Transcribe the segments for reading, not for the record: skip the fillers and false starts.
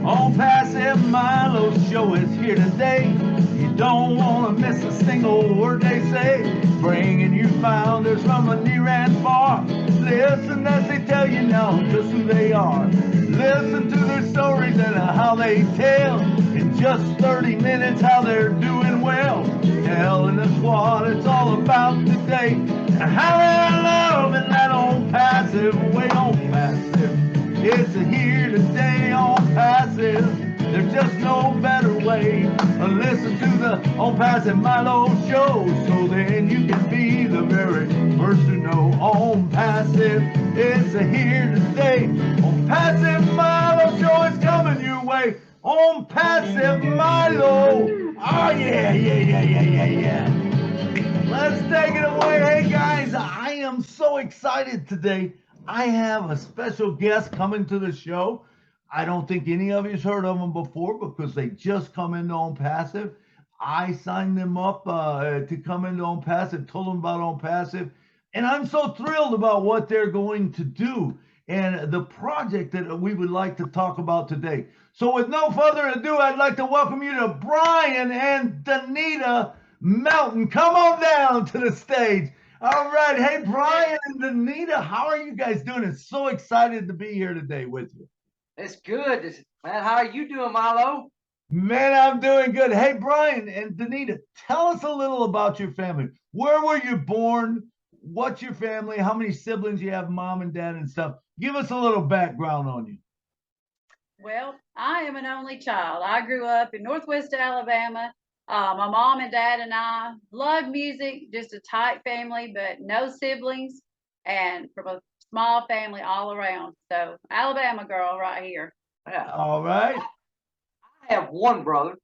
ONPASSIVE Milo show is here today. You don't want to miss a single word they say. Bringing you founders from a near and far. Listen as they tell you now just who they are. Listen to their stories and how they tell. In just 30 minutes how they're doing well. Telling us what it's all about today. And how they're loving that ONPASSIVE way. ONPASSIVE. It's a here today ONPASSIVE. There's just no better way. Listen to the ONPASSIVE Milo show, so then you can be the very first to know. ONPASSIVE, it's a here today. ONPASSIVE Milo show is coming your way. ONPASSIVE Milo. Oh yeah. Let's take it away. Hey guys, I am so excited today. I have a special guest coming to the show. I don't think any of you's heard of them before because they just come into ONPASSIVE. I signed them up to come into ONPASSIVE, told them about ONPASSIVE, and I'm so thrilled about what they're going to do and the project that we would like to talk about today. So with no further ado, I'd like to welcome you to Bryan N Donita Melton. Come on down to the stage. All right. Hey, Bryan and Donita, how are you guys doing? It's so excited to be here today with you. It's good. Man, how are you doing, Milo? Man, I'm doing good. Hey, Bryan and Donita, tell us a little about your family. Where were you born? What's your family? How many siblings you have, mom and dad and stuff? Give us a little background on you. Well, I am an only child. I grew up in Northwest Alabama. My mom and dad and I love music, just a tight family, but no siblings, and from a small family all around. So Alabama girl right here. Yeah. All right. I have one brother,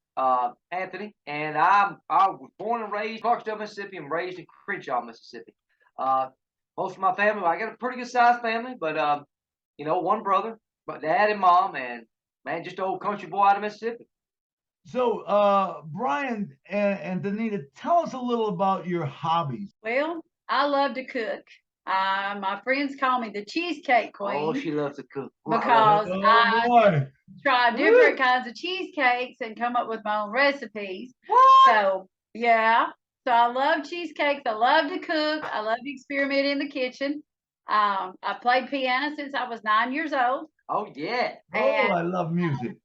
Anthony, and I was born and raised in Clarksdale, Mississippi, and raised in Crenshaw, Mississippi. Most of my family, I got a pretty good sized family, but one brother, but dad and mom, and man, just an old country boy out of Mississippi. So, Bryan and Donita, tell us a little about your hobbies. Well, I love to cook. My friends call me the cheesecake queen. Oh, she loves to cook. Because I try different Woo! kinds of cheesecakes and come up with my own recipes. What? So, yeah. So I love cheesecakes. I love to cook. I love to experiment in the kitchen. I played piano since I was 9 years old. Oh, yeah. Oh, And I love music.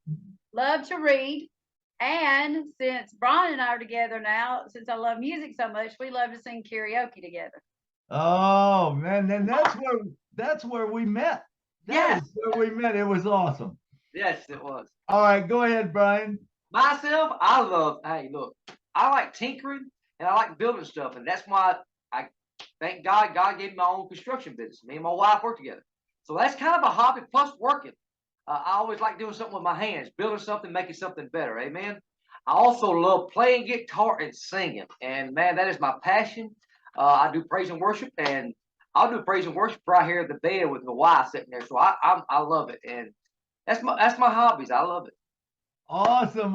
love to read. And since Bryan and I are together now, since I love music so much, we love to sing karaoke together. Oh man, then that's where we met. Yes. That is where we met. It was awesome. Yes, it was. All right, go ahead, Bryan. Myself, hey, look, I like tinkering and I like building stuff. And that's why I thank God gave me my own construction business. Me and my wife work together. So that's kind of a hobby plus working. I always like doing something with my hands, building something, making something better. Amen. I also love playing guitar and singing. And man, that is my passion. I do praise and worship, and I'll do praise and worship right here at the bed with my wife sitting there. So I love it. And that's my hobbies. I love it. Awesome.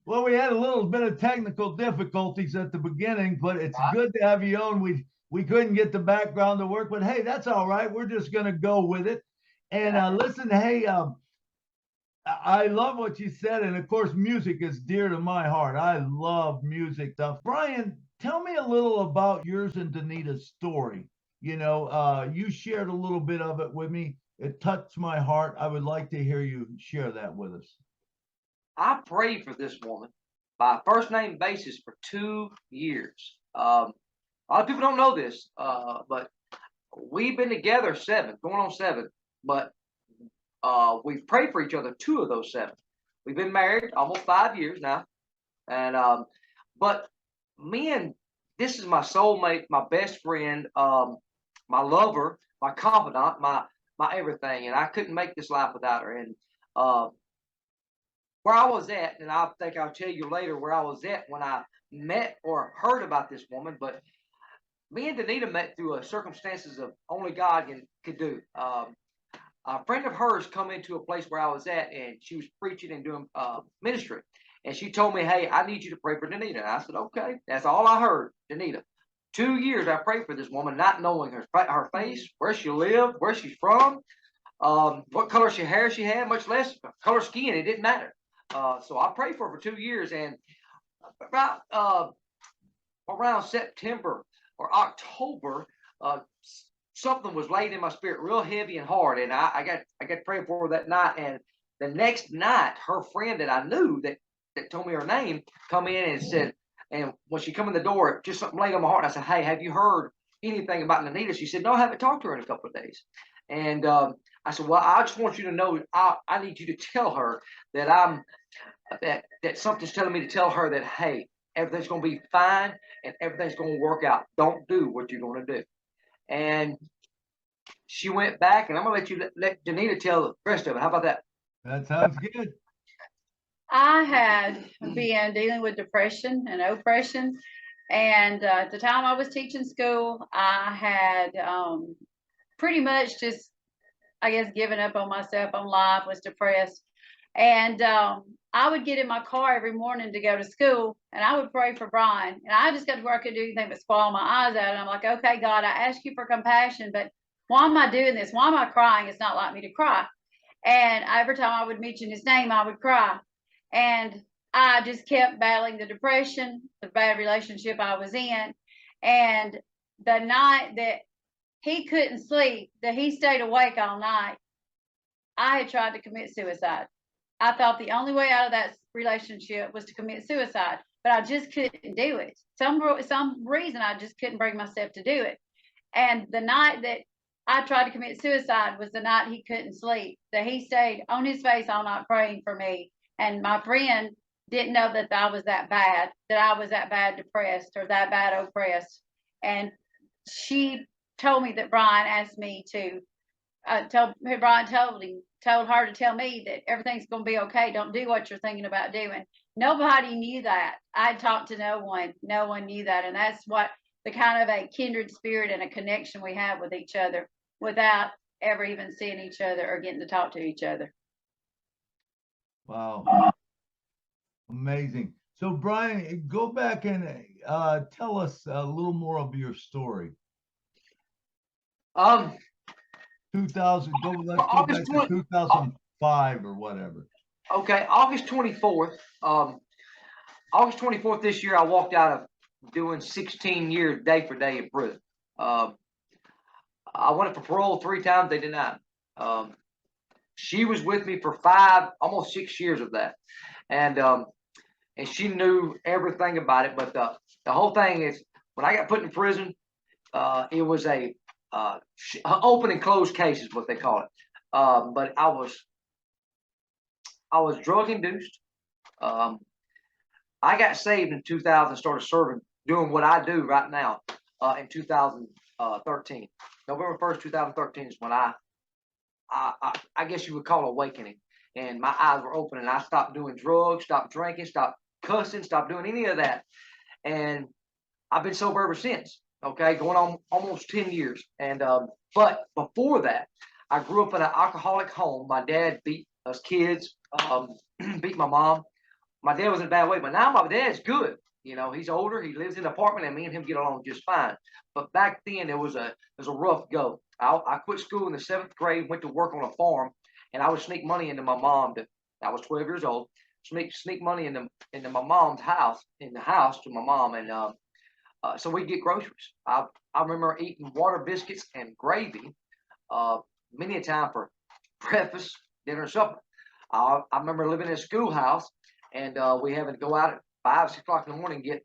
Well, we had a little bit of technical difficulties at the beginning, but it's good to have you on. We couldn't get the background to work, but hey, that's all right. We're just gonna go with it. And listen, hey, I love what you said, and of course, music is dear to my heart. I love music stuff. Bryan, tell me a little about yours and Donita's story. You shared a little bit of it with me. It touched my heart. I would like to hear you share that with us. I prayed for this woman by a first name basis for 2 years. A lot of people don't know this, but we've been together 7, going on 7. But we've prayed for each other 2 of those 7. We've been married almost 5 years now, and but this is my soulmate, my best friend, my lover, my confidant, my everything, and I couldn't make this life without her. And where I was at, and I think I'll tell you later where I was at when I met or heard about this woman, but me and Donita met through circumstances of only God could do. A friend of hers come into a place where I was at, and she was preaching and doing ministry. And she told me, hey, I need you to pray for Donita. And I said, okay. That's all I heard, Donita. 2 years I prayed for this woman, not knowing her face, where she lived, where she's from, what color hair she had, much less color skin. It didn't matter. So I prayed for her for 2 years, and about around September or October, something was laid in my spirit real heavy and hard, and I got praying for her that night. And the next night, her friend that I knew that told me her name come in and said, and when she come in the door, just something laid on my heart. I said, "Hey, have you heard anything about Donita?" She said, "No, I haven't talked to her in a couple of days." And I said, "Well, I just want you to know, I need you to tell her that that something's telling me to tell her that, hey, everything's going to be fine and everything's going to work out. Don't do what you're going to do." And she went back, and I'm going to let Donita tell the rest of it. How about that? That sounds good. I had been dealing with depression and oppression, and at the time I was teaching school, I had pretty much just, I guess, given up on myself, on life, was depressed. And I would get in my car every morning to go to school, and I would pray for Bryan. And I just got to where I could do anything but squall my eyes out. And I'm like, okay, God, I ask you for compassion, but why am I doing this? Why am I crying? It's not like me to cry. And every time I would mention his name, I would cry. And I just kept battling the depression, the bad relationship I was in. And the night that he couldn't sleep, that he stayed awake all night, I had tried to commit suicide. I thought the only way out of that relationship was to commit suicide, but I just couldn't do it. Some reason I just couldn't bring myself to do it. And the night that I tried to commit suicide was the night he couldn't sleep, that he stayed on his face all night praying for me. And my friend didn't know that I was that bad, depressed, or that bad oppressed. And she told me that Bryan asked me to Bryan told her to tell me that everything's going to be okay. Don't do what you're thinking about doing. Nobody knew that. I talked to no one. No one knew that. And that's what the kind of a kindred spirit and a connection we have with each other without ever even seeing each other or getting to talk to each other. Wow. Amazing. So Bryan, go back and tell us a little more of your story. 2000, let's go back to 2005 or whatever. Okay, August 24th. August 24th this year, I walked out of doing 16 years day for day in prison. I went for parole 3 times. They denied. She was with me for 5, almost 6 years of that, and she knew everything about it. But the whole thing is, when I got put in prison, it was a open and closed case is what they call it. But I was drug induced. I got saved in 2000, started serving, doing what I do right now in 2013. November 1st, 2013 is when I guess you would call awakening. And my eyes were open, and I stopped doing drugs, stopped drinking, stopped cussing, stopped doing any of that. And I've been sober ever since. Okay, going on almost 10 years. And but before that, I grew up in an alcoholic home. My dad beat us kids, beat my mom. My dad was in a bad way, but now my dad's good. You know, he's older. He lives in an apartment, and me and him get along just fine. But back then, it was a rough go. I quit school in the 7th grade, went to work on a farm, and I would sneak money into my mom. I was 12 years old. Sneak money into my mom's house, to my mom, and so we'd get groceries. I remember eating water biscuits and gravy many a time for breakfast, dinner, and supper. I remember living in a schoolhouse, and we having to go out at 5, 6 o'clock in the morning and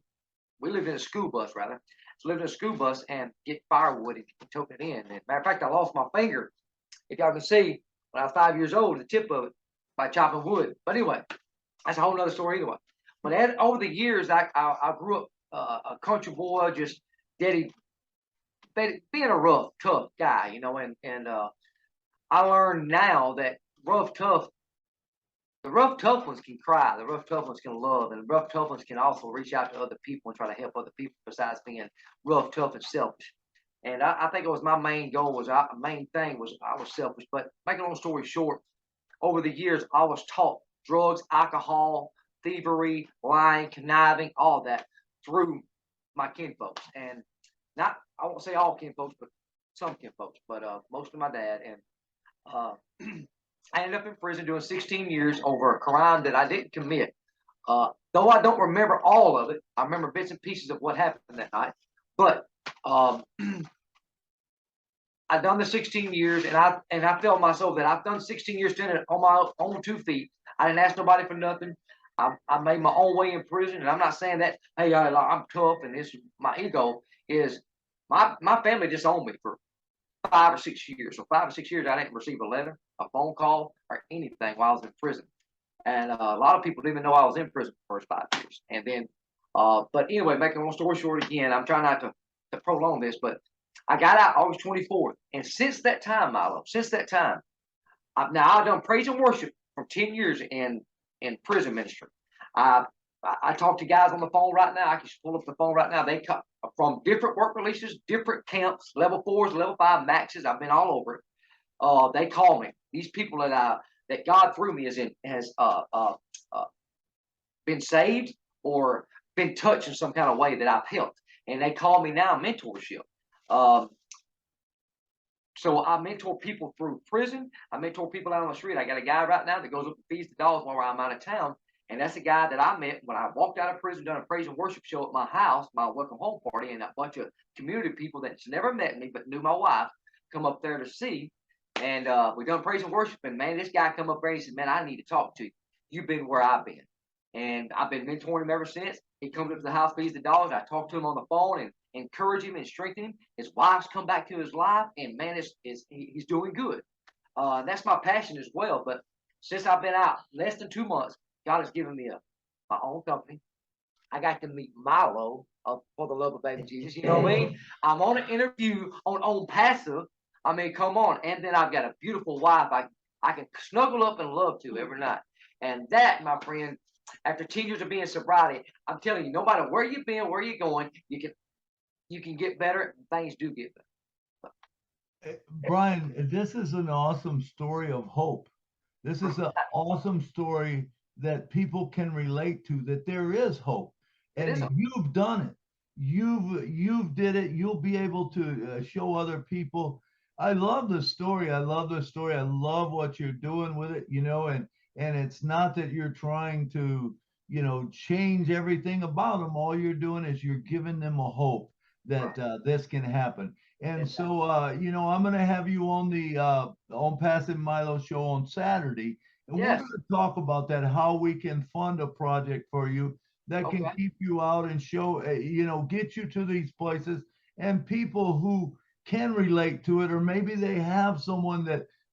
we lived in a school bus, rather. So lived in a school bus and get firewood and tote it in. And matter of fact, I lost my finger, if y'all can see, when I was 5 years old, the tip of it, by chopping wood. But anyway, that's a whole nother story anyway. But over the years, I grew up a country boy, just being a rough, tough guy, you know, and I learned now that the rough, tough ones can cry, the rough, tough ones can love, and the rough, tough ones can also reach out to other people and try to help other people besides being rough, tough, and selfish. And I think it was my main goal main thing was I was selfish. But make a long story short, over the years, I was taught drugs, alcohol, thievery, lying, conniving, all that through my kinfolks. And not, I won't say all kinfolks, but some kinfolks, but most of my dad. And I ended up in prison doing 16 years over a crime that I didn't commit. Though I don't remember all of it, I remember bits and pieces of what happened that night. But I've done the 16 years, and I felt myself that I've done 16 years standing on my own 2 feet. I didn't ask nobody for nothing. I made my own way in prison, and I'm not saying that, hey, I'm tough and this. My ego is my family disowned me for 5 or 6 years. So 5 or 6 years, I didn't receive a letter, a phone call, or anything while I was in prison. And a lot of people didn't even know I was in prison for the first 5 years. And then, but anyway, making a long story short again, I'm trying not to prolong this, but I got out August 24th. And since that time, Milo, since that time, I've done praise and worship for 10 years in prison ministry. I talk to guys on the phone right now. I can just pull up the phone right now. They come from different work releases, different camps, level 4s, level 5 maxes. I've been all over it. They call me. These people that God through me has been saved or been touched in some kind of way that I've helped, and they call me now mentorship. So I mentor people through prison. I mentor people out on the street. I got a guy right now that goes up and feeds the dogs while I'm out of town. And that's a guy that I met when I walked out of prison, done a praise and worship show at my house, my welcome home party, and a bunch of community people that's never met me but knew my wife come up there to see. And we done praise and worship. And man, this guy come up there and he said, man, I need to talk to you. You've been where I've been. And I've been mentoring him ever since. He comes up to the house, feeds the dogs. I talk to him on the phone and encourage him and strengthen him. His wife's come back to his life, and man, he's doing good. That's my passion as well. But since I've been out less than 2 months, God has given me my own company. I got to meet Milo for the love of baby Jesus. You know what I mean? I'm on an interview on ONPASSIVE. I mean, come on. And then I've got a beautiful wife I can snuggle up and love to every night. And that, my friend, after 10 years of being sobriety, I'm telling you, no matter where you've been, where you're going, you can get better. And things do get better. Bryan, this is an awesome story of hope. This is an awesome story that people can relate to, that there is hope. And you've done it. You've did it. You'll be able to show other people. I love the story. I love the story. I love what you're doing with it, and it's not that you're trying to, change everything about them. All you're doing is you're giving them a hope that this can happen. And so, I'm going to have you on the ONPASSIVE Milo show on Saturday. And we're going to talk about that, how we can fund a project for you that can keep you out and show, get you to these places, and people who can relate to it, or maybe they have someone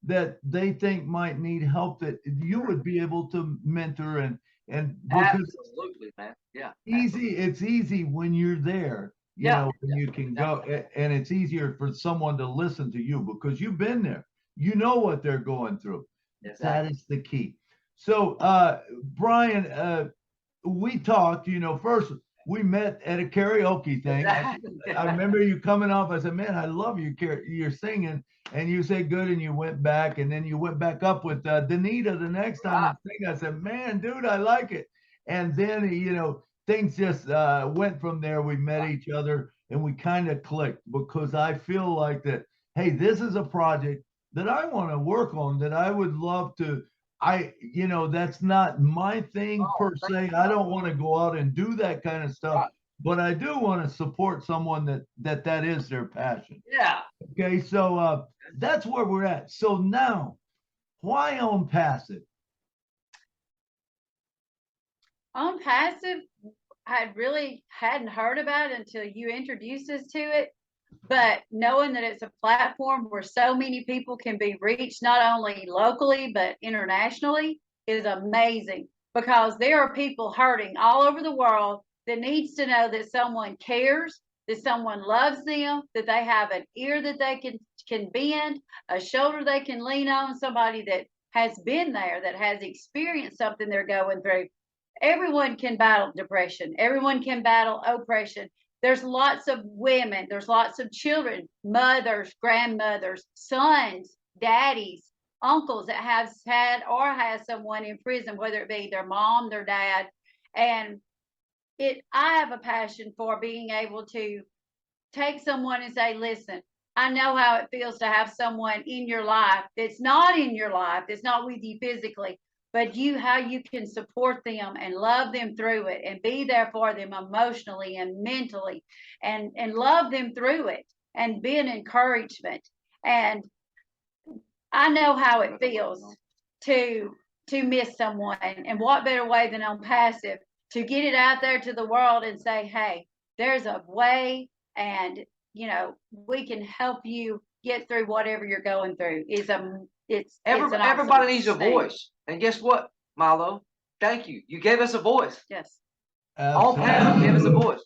that they think might need help that you would be able to mentor and because absolutely, man. Yeah. It's easy when you're there, when you can go, and it's easier for someone to listen to you because you've been there. You know what they're going through. Exactly. That is the key. So, Bryan, we talked, first we met at a karaoke thing. I remember you coming off. I said, man, I love you're singing. And you said good, and you went back, and then you went back up with Donita the next time. I said, man, dude, I like it. And then, things just went from there. We met each other, and we kind of clicked because I feel like that, hey, this is a project that I want to work on, that I would love to. That's not my thing per se. I don't want to go out and do that kind of stuff, but I do want to support someone that is their passion. Yeah. Okay, so that's where we're at. So now, why ONPASSIVE? ONPASSIVE, I really hadn't heard about it until you introduced us to it. But knowing that it's a platform where so many people can be reached, not only locally, but internationally, is amazing, because there are people hurting all over the world that needs to know that someone cares, that someone loves them, that they have an ear that they can bend, a shoulder they can lean on, somebody that has been there, that has experienced something they're going through. Everyone can battle depression. Everyone can battle oppression. There's lots of women, there's lots of children, mothers, grandmothers, sons, daddies, uncles that have had or has someone in prison, whether it be their mom, their dad. And I have a passion for being able to take someone and say, listen, I know how it feels to have someone in your life that's not in your life, that's not with you physically, but how you can support them and love them through it and be there for them emotionally and mentally and love them through it and be an encouragement. And I know how it feels to miss someone, and what better way than on passive to get it out there to the world and say, hey, there's a way, and we can help you get through whatever you're going through. Everybody needs a voice. And guess what, Milo? Thank you. You gave us a voice. Yes. All passive gave us a voice.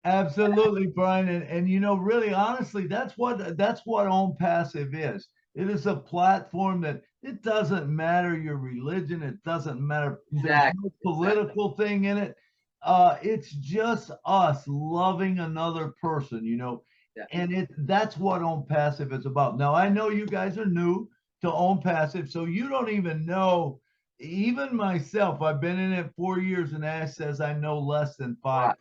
Absolutely, Bryan. And really honestly, that's what ONPASSIVE is. It is a platform that it doesn't matter your religion, it doesn't matter, there's no political thing in it. It's just us loving another person, and that's what ONPASSIVE is about. Now, I know you guys are new to ONPASSIVE, so you don't even know. Even myself, I've been in it 4 years, and Ash says I know less than 5%.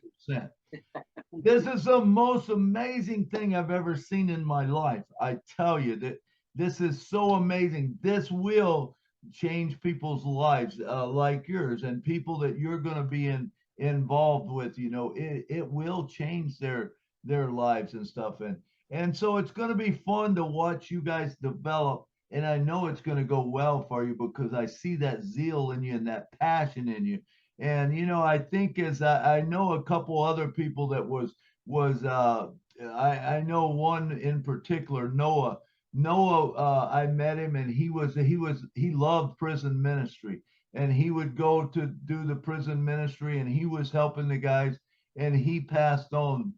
This is the most amazing thing I've ever seen in my life. I tell you that this is so amazing. This will change people's lives, like yours, and people that you're going to be involved with. It will change their lives and stuff. And so it's going to be fun to watch you guys develop. And I know it's going to go well for you because I see that zeal in you and that passion in you. And I think as I know a couple other people that I know one in particular, Noah. I met him, and he loved prison ministry, and he would go to do the prison ministry, and he was helping the guys, and he passed on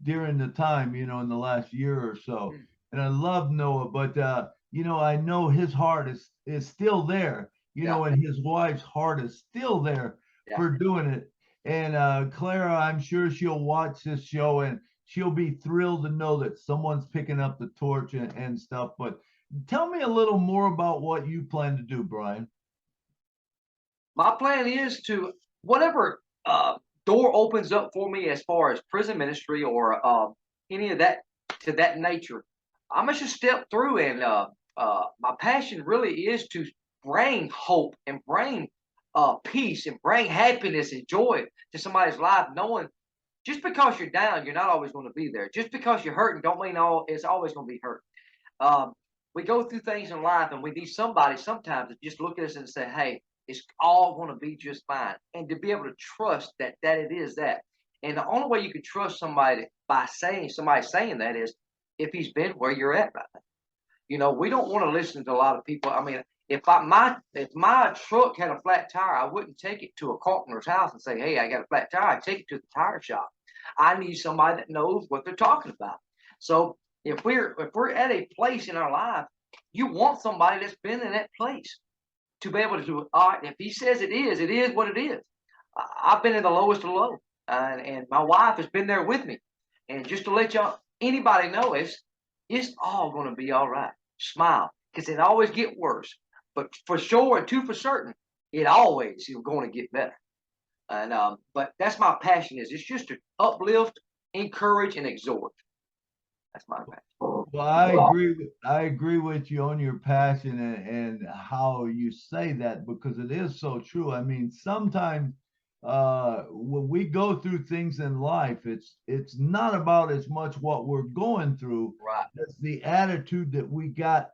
during the time, in the last year or so. And I love Noah, but I know his heart is still there. And his wife's heart is still there for doing it. And Clara, I'm sure she'll watch this show, and she'll be thrilled to know that someone's picking up the torch and stuff. But tell me a little more about what you plan to do, Bryan. My plan is to, whatever door opens up for me as far as prison ministry or any of that to that nature, I'm going to step through. And my passion really is to bring hope and bring peace and bring happiness and joy to somebody's life, knowing just because you're down, you're not always going to be there. Just because you're hurting don't mean it's always going to be hurt. We go through things in life, and we need somebody sometimes to just look at us and say, hey, it's all going to be just fine. And to be able to trust that it is that. And the only way you can trust somebody by somebody saying that is if he's been where you're at right now. We don't want to listen to a lot of people. I mean, if my truck had a flat tire, I wouldn't take it to a carpenter's house and say, hey, I got a flat tire. I'd take it to the tire shop. I need somebody that knows what they're talking about. So if we're at a place in our life, you want somebody that's been in that place to be able to do it. All right, if he says it is what it is. I've been in the lowest of low, and my wife has been there with me. And just to let anybody know, it's all going to be all right. Smile, because it always get worse. But for sure, and for certain, it always is going to get better. And but that's my passion. It's just to uplift, encourage, and exhort. That's my passion. Well, I agree with you on your passion and how you say that, because it is so true. I mean, sometimes when we go through things in life, it's not about as much what we're going through, right, as the attitude that we got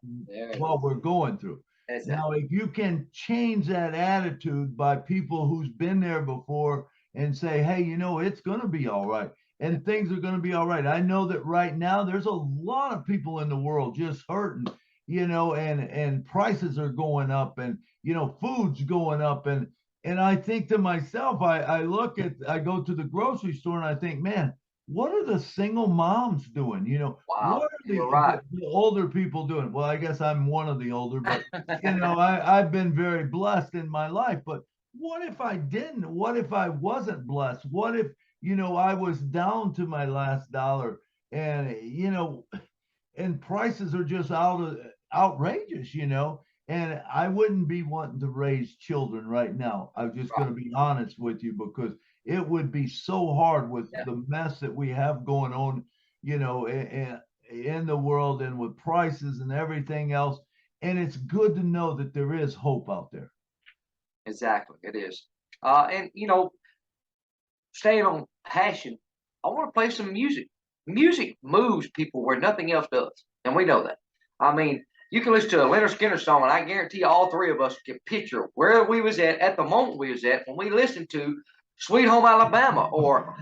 while we're going through. Exactly. Now, if you can change that attitude by people who's been there before and say, hey, it's going to be all right, and things are going to be all right. I know that right now there's a lot of people in the world just hurting, and prices are going up, and food's going up, and I think to myself, I go to the grocery store and I think, man, what are the single moms doing? Wow, what are the older people doing? Well, I guess I'm one of the older, but I've been very blessed in my life. But what if I didn't? What if I wasn't blessed? What if I was down to my last dollar, and and prices are just outrageous, and I wouldn't be wanting to raise children right now. I'm just going to be honest with you, because it would be so hard with Yeah. the mess that we have going on, you know, in the world, and with prices and everything else. And it's good to know that there is hope out there. Exactly, it is. And staying on passion, I want to play some music. Music moves people where nothing else does, and we know that. I mean, you can listen to a Leonard Skinner song, and I guarantee all three of us can picture where we was at the moment we was at when we listened to "Sweet Home Alabama," or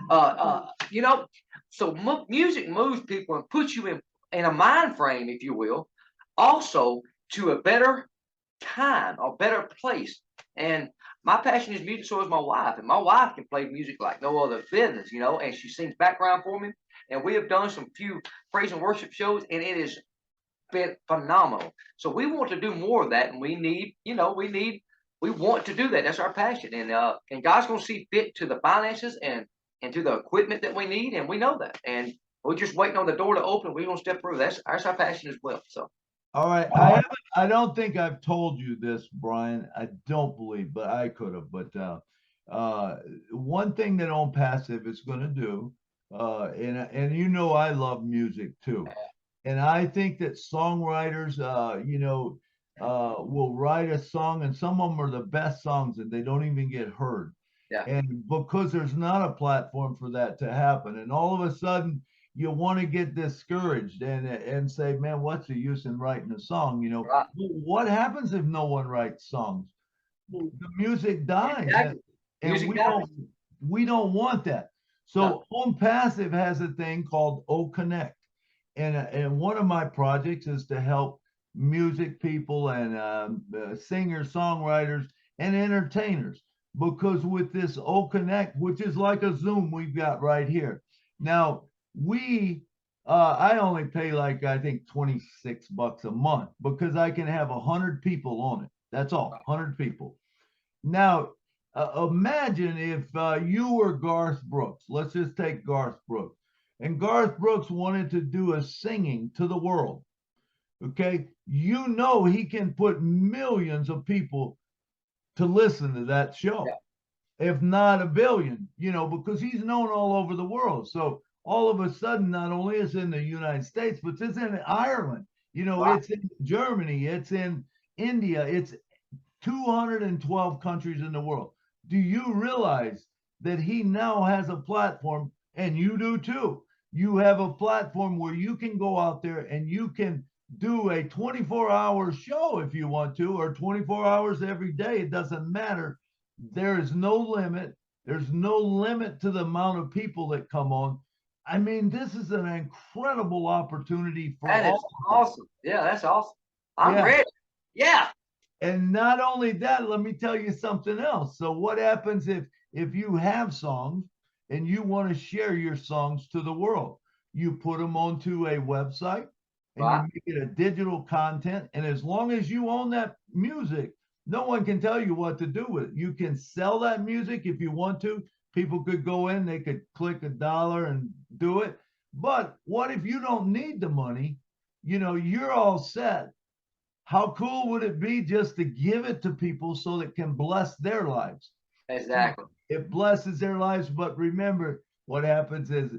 So music moves people and puts you in a mind frame, if you will, also to a better time, a better place. And my passion is music, so is my wife. And my wife can play music like no other business, and she sings background for me. And we have done some few praise and worship shows, and it has been phenomenal. So we want to do more of that, and we want to do that. That's our passion. And God's gonna see fit to the finances and to the equipment that we need, and we know that. And we're just waiting on the door to open. We're gonna step through. That's our passion as well. So All right. I don't think I've told you this, Bryan. I don't believe, but I could have. But one thing that ONPASSIVE is going to do, and I love music too, and I think that songwriters, will write a song, and some of them are the best songs, and they don't even get heard. yeah, And because there's not a platform for that to happen, and all of a sudden you want to get discouraged and say, man, what's the use in writing a song? right. What happens if no one writes songs? The music dies. Exactly. And Music we dies. don't want that. So ONPASSIVE has a thing called OConnect. And one of my projects is to help music people and singers, songwriters, and entertainers. Because with this OConnect, which is like a Zoom we've got right here. Now, I only pay like, I think, $26 a month because I can have 100 people on it. That's all, 100 people. Now, imagine if you were Garth Brooks. Let's just take Garth Brooks. And Garth Brooks wanted to do a singing to the world. Okay. He can put millions of people to listen to that show. Yeah. If not a billion, because he's known all over the world. So all of a sudden, not only is it in the United States, but it's in Ireland, wow. It's in Germany, it's in India, it's 212 countries in the world. Do you realize that he now has a platform, and you do too? You have a platform where you can go out there and you can do a 24-hour show if you want to, or 24 hours every day. It doesn't matter. There is no limit. There's no limit to the amount of people that come on. I mean, this is an incredible opportunity for that is awesome. Yeah, that's awesome. I'm ready. Yeah. And not only that, let me tell you something else. So what happens if you have songs and you want to share your songs to the world? You put them onto a website and you make it a digital content. And as long as you own that music, no one can tell you what to do with it. You can sell that music if you want to. People could go in, they could click $1 and do it. But what if you don't need the money? You're all set. How cool would it be just to give it to people so that it can bless their lives? Exactly. It blesses their lives. But remember, what happens is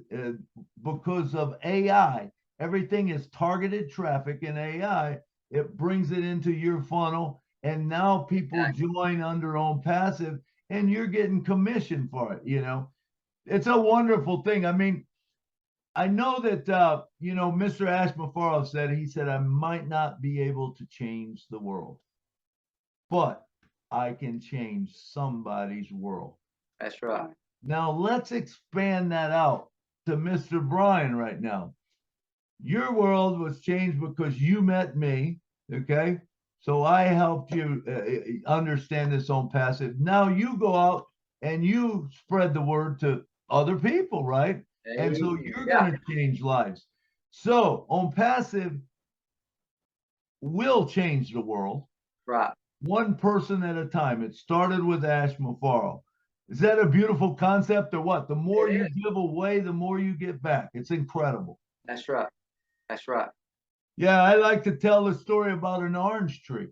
because of AI, everything is targeted traffic in AI. It brings it into your funnel. And now people join under ONPASSIVE, and you're getting commission for it. It's a wonderful thing. I mean, I know that, Mr. Ashmafarov said, I might not be able to change the world, but I can change somebody's world. That's right. Now let's expand that out to Mr. Bryan right now. Your world was changed because you met me. Okay. So I helped you understand this ONPASSIVE. Now you go out and you spread the word to other people, right? And so you're going to change lives. So ONPASSIVE will change the world. Right. One person at a time. It started with Ashmafarov. Is that a beautiful concept or what? The more you give away, the more you get back. It's incredible. That's right. That's right. Yeah, I like to tell the story about an orange tree.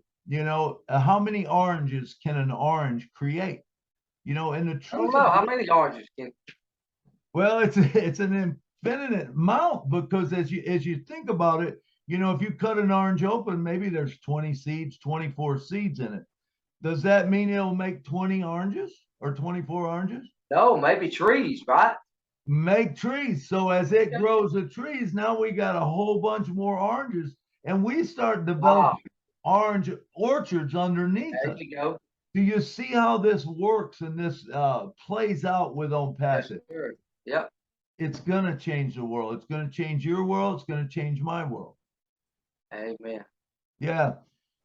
How many oranges can an orange create? You know, and the I don't truth know of how it, many oranges can. well, it's an infinite amount, because as you think about it, you know, if you cut an orange open, maybe there's 20 seeds, 24 seeds in it. Does that mean it'll make 20 oranges or 24 oranges? No, maybe trees, right? Make trees. So as it grows the trees, now we got a whole bunch more oranges, and we start Wow. developing orange orchards underneath There us. you go. Do you see how this works and this plays out with Yes, ONPASSIVE? sir. Yep. It's going to change the world. It's going to change your world. It's going to change my world. Amen. Yeah.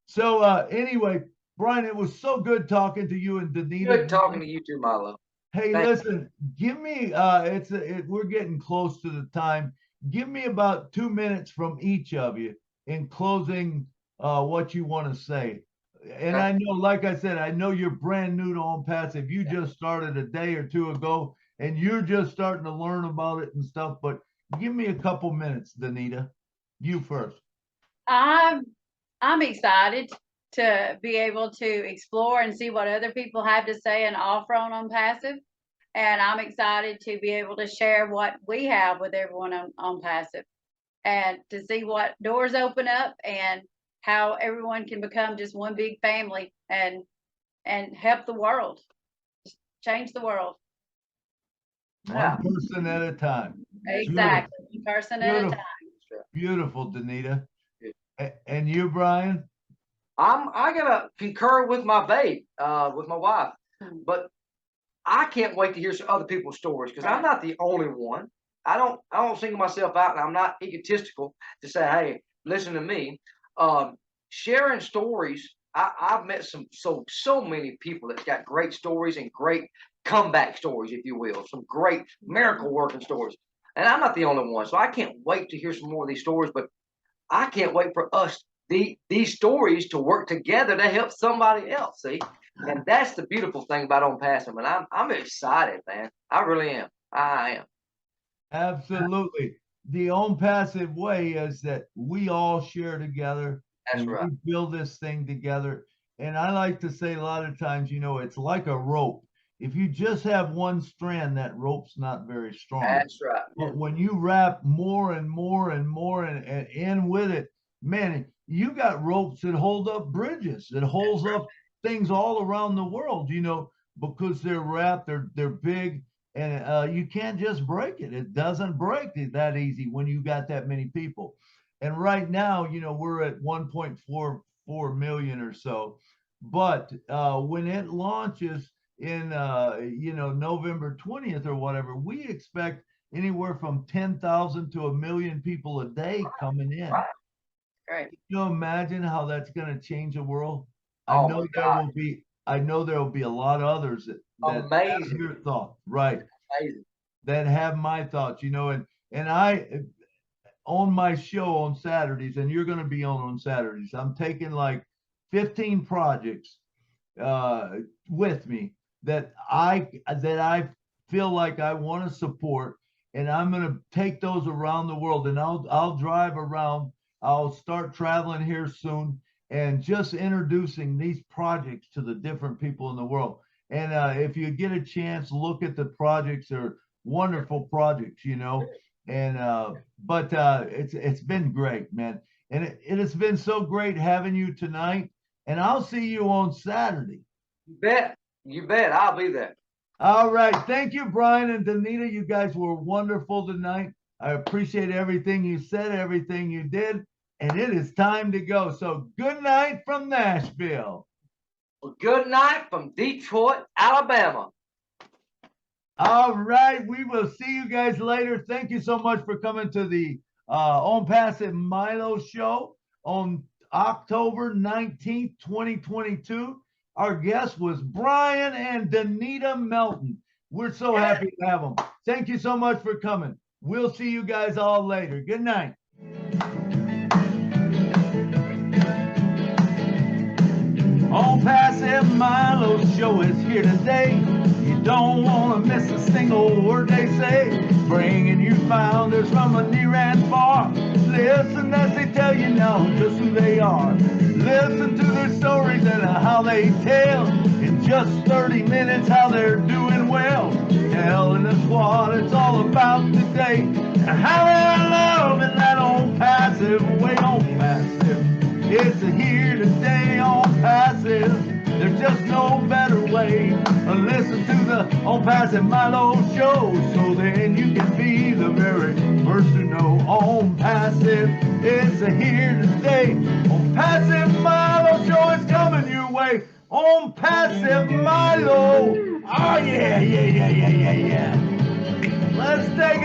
So anyway, Bryan, it was so good talking to you and Donita. Good talking to you too, Milo. Hey, Thank listen, give me we're getting close to the time. Give me about 2 minutes from each of you in closing what you want to say. And Okay. I know, like I said, I know you're brand new to ONPASSIVE. You just started a day or two ago, and you're just starting to learn about it and stuff. But give me a couple minutes, Donita. You first. I'm excited to be able to explore and see what other people have to say and offer on Passive. And I'm excited to be able to share what we have with everyone on Passive, and to see what doors open up and how everyone can become just one big family and help the world, change the world. Yeah. One person at a time. Exactly. One person at a Beautiful. time. Beautiful, Donita. Yeah. And you, Bryan? I gotta concur with my babe, with my wife, but I can't wait to hear some other people's stories, because I'm not the only one. I don't single myself out, and I'm not egotistical to say, hey, listen to me. Sharing stories. I've met so many people that's got great stories and great comeback stories, if you will, some great miracle working stories. And I'm not the only one. So I can't wait to hear some more of these stories, but I can't wait for us, these stories, to work together to help somebody else. See, and that's the beautiful thing about ONPASSIVE, and I'm excited, man. I really am. I am. Absolutely. The ONPASSIVE way is that we all share together That's and right. we build this thing together. And I like to say a lot of times, you know, it's like a rope. If you just have one strand, that rope's not very strong. That's right. But when you wrap more and more and more and in with it, man, you got ropes that hold up bridges, that holds up things all around the world, you know, because they're wrapped, they're big, and you can't just break it. It doesn't break it that easy when you got that many people. And right now, you know, we're at 1.44 million or so. But when it launches in, you know, November 20th or whatever, we expect anywhere from 10,000 to 1 million people a day coming in. Right. Great. Can you imagine how that's going to change the world? Oh I know my there God. will be. I know there will be a lot of others that have Amazing. your thought, right? Amazing. That have my thoughts, you know, and I on my show on Saturdays, and you're going to be on Saturdays. I'm taking like 15 projects with me that I feel like I want to support, and I'm going to take those around the world, and I'll drive around. I'll start traveling here soon, and just introducing these projects to the different people in the world. And if you get a chance, look at the projects. They're wonderful projects, you know. And but it's been great, man, and it has been so great having you tonight. And I'll see you on Saturday. You bet. You bet. I'll be there. All right. Thank you, Bryan and Donita. You guys were wonderful tonight. I appreciate everything you said, everything you did. And it is time to go. So good night from Nashville. Well, good night from Detroit, Alabama. All right. We will see you guys later. Thank you so much for coming to the ONPASSIVE Milo show on October 19th, 2022. Our guest was Bryan N Donita Melton. We're so happy to have them. Thank you so much for coming. We'll see you guys all later. Good night. ONPASSIVE Milo show is here today. You don't want to miss a single word they say. Bringing you founders from a near and far. Listen as they tell you now just who they are. Listen to their stories and how they tell. Enjoy just 30 minutes, how they're doing well, telling us what it's all about today, and how they're loving that ONPASSIVE way. ONPASSIVE, it's here today. ONPASSIVE, there's just no better way. Listen to the ONPASSIVE Milo show, so then you can be the very first to know. ONPASSIVE, it's here today. ONPASSIVE Milo show is coming your way. ONPASSIVE Milo. Oh yeah, yeah, yeah, yeah, yeah, yeah. Let's take